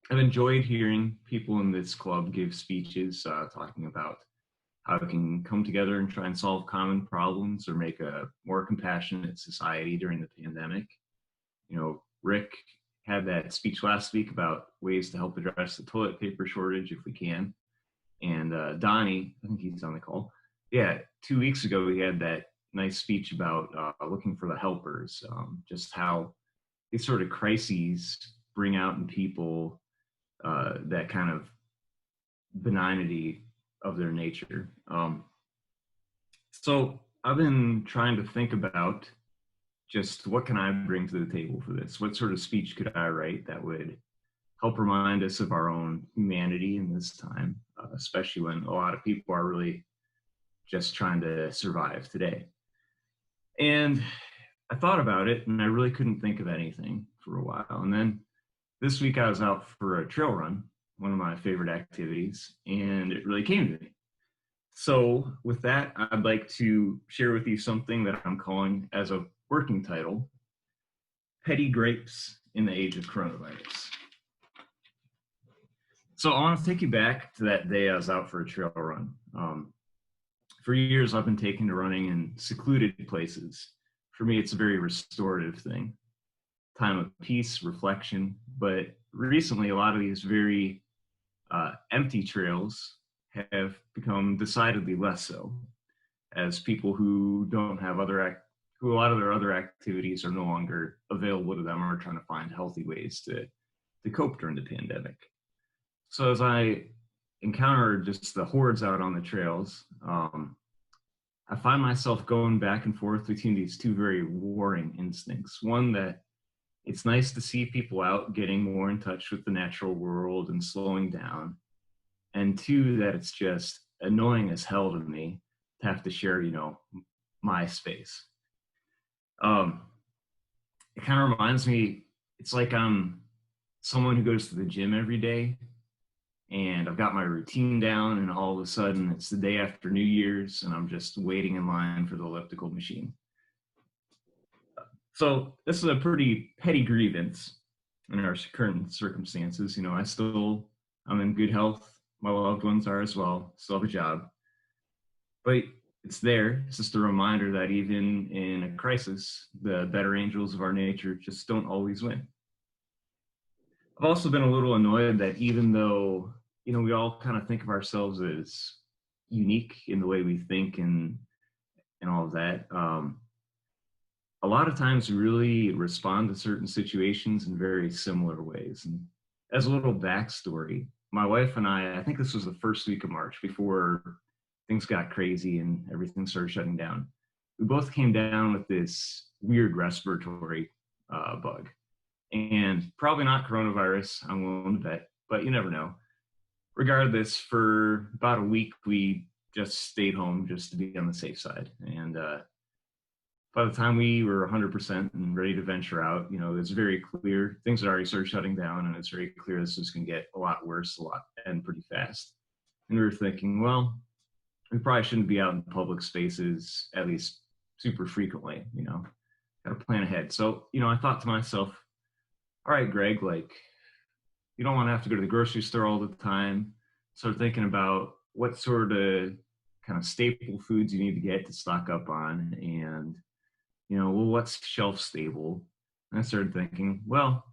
I've enjoyed hearing people in this club give speeches talking about how we can come together and try and solve common problems or make a more compassionate society during the pandemic. Rick had that speech last week about ways to help address the toilet paper shortage if we can. And Donnie, I think he's on the call. Yeah, 2 weeks ago, he had that nice speech about looking for the helpers, just how these sort of crises bring out in people that kind of benignity of their nature. So I've been trying to think about just what can I bring to the table for this? What sort of speech could I write that would help remind us of our own humanity in this time, especially when a lot of people are really just trying to survive today. And I thought about it and I really couldn't think of anything for a while. And then this week I was out for a trail run, one of my favorite activities, and it really came to me. So with that, I'd like to share with you something that I'm calling as a working title, Petty Grapes in the Age of Coronavirus. So I want to take you back to that day I was out for a trail run. For years, I've been taken to running in secluded places. For me, it's a very restorative thing, time of peace, reflection. But recently, a lot of these very empty trails have become decidedly less so, as people who don't have who a lot of their other activities are no longer available to them, are trying to find healthy ways to cope during the pandemic. So as I encounter just the hordes out on the trails, I find myself going back and forth between these two very warring instincts. One, that it's nice to see people out getting more in touch with the natural world and slowing down. And two, that it's just annoying as hell to me to have to share, my space. It kind of reminds me, it's like I'm someone who goes to the gym every day and I've got my routine down, and all of a sudden it's the day after New Year's and I'm just waiting in line for the elliptical machine. So this is a pretty petty grievance in our current circumstances. I'm in good health. My loved ones are as well, still have a job. But it's there. It's just a reminder that even in a crisis, the better angels of our nature just don't always win. I've also been a little annoyed that even though, we all kind of think of ourselves as unique in the way we think and all of that, a lot of times we really respond to certain situations in very similar ways. And as a little backstory, my wife and I think this was the first week of March before things got crazy and everything started shutting down. We both came down with this weird respiratory bug. And probably not coronavirus, I'm willing to bet, but you never know. Regardless, for about a week, we just stayed home just to be on the safe side. And by the time we were 100% and ready to venture out, it was very clear things had already started shutting down, and it's very clear this was going to get a lot worse, and pretty fast. And we were thinking, well, we probably shouldn't be out in public spaces, at least super frequently, got to plan ahead. So, I thought to myself, all right, Greg, you don't want to have to go to the grocery store all the time. Start thinking about what sort of kind of staple foods you need to get to stock up on, and, what's shelf stable. And I started thinking, well,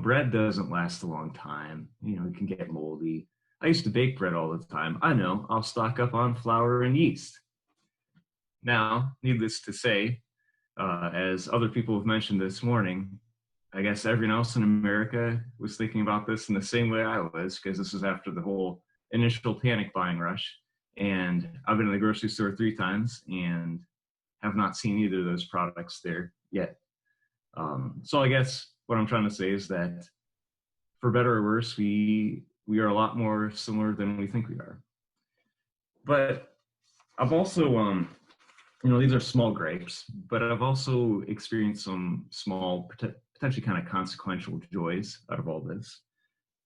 bread doesn't last a long time. It can get moldy. I used to bake bread all the time. I know, I'll stock up on flour and yeast. Now, needless to say, as other people have mentioned this morning, I guess everyone else in America was thinking about this in the same way I was, because this was after the whole initial panic buying rush. And I've been to the grocery store 3 times and have not seen either of those products there yet. So I guess what I'm trying to say is that for better or worse, we are a lot more similar than we think we are. But I've also, these are small grapes, but I've also experienced some small, potentially kind of consequential joys out of all this.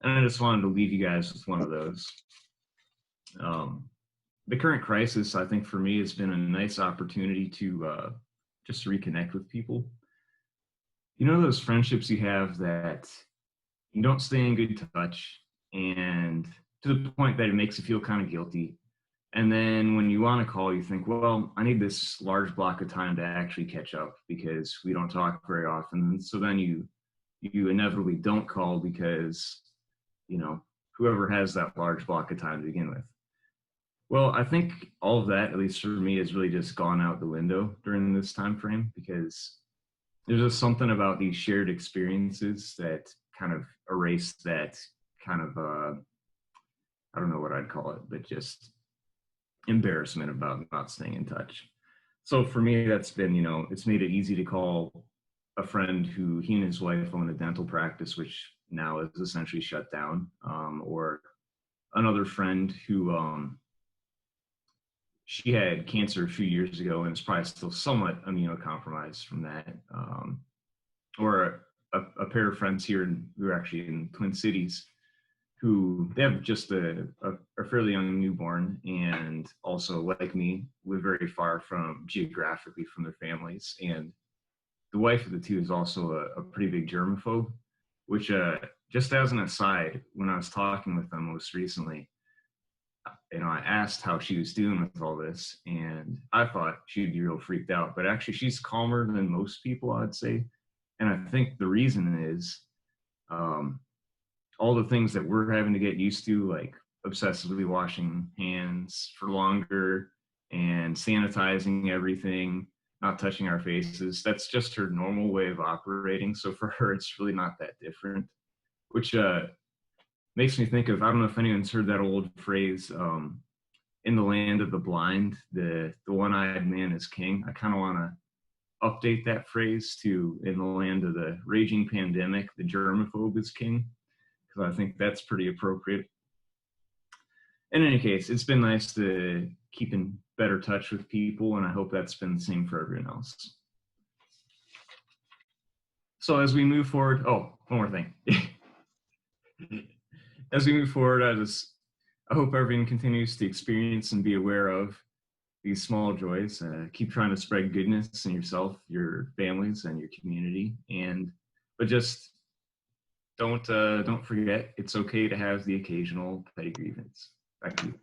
And I just wanted to leave you guys with one of those. The current crisis, I think for me, has been a nice opportunity to just reconnect with people. Those friendships you have that, you don't stay in good touch, and to the point that it makes you feel kind of guilty. And then when you want to call, you think, well, I need this large block of time to actually catch up because we don't talk very often. So then you inevitably don't call because, you know, whoever has that large block of time to begin with. Well, I think all of that, at least for me, has really just gone out the window during this time frame because there's just something about these shared experiences that kind of erase that kind of I don't know what I'd call it, but just embarrassment about not staying in touch. So for me, that's been, you know, it's made it easy to call a friend who he and his wife own a dental practice, which now is essentially shut down, or another friend who she had cancer a few years ago and is probably still somewhat immunocompromised from that, or a pair of friends here who are actually in Twin Cities who they have just a fairly young newborn and also, like me, live very far from geographically from their families. And the wife of the two is also a pretty big germaphobe, which just as an aside, when I was talking with them most recently, you know, I asked how she was doing with all this, and I thought she'd be real freaked out, but actually she's calmer than most people, I'd say. And I think the reason is um, all the things that we're having to get used to, like obsessively washing hands for longer and sanitizing everything, not touching our faces. That's just her normal way of operating. So for her, it's really not that different, which makes me think of, I don't know if anyone's heard that old phrase, in the land of the blind, the one-eyed man is king. I kind of want to update that phrase to in the land of the raging pandemic, the germaphobe is king, because I think that's pretty appropriate. In any case, it's been nice to keep in better touch with people, and I hope that's been the same for everyone else. So as we move forward, oh, one more thing. As we move forward, I hope everyone continues to experience and be aware of these small joys. Keep trying to spread goodness in yourself, your families, and your community. But just don't forget, it's okay to have the occasional petty grievance. Back to you.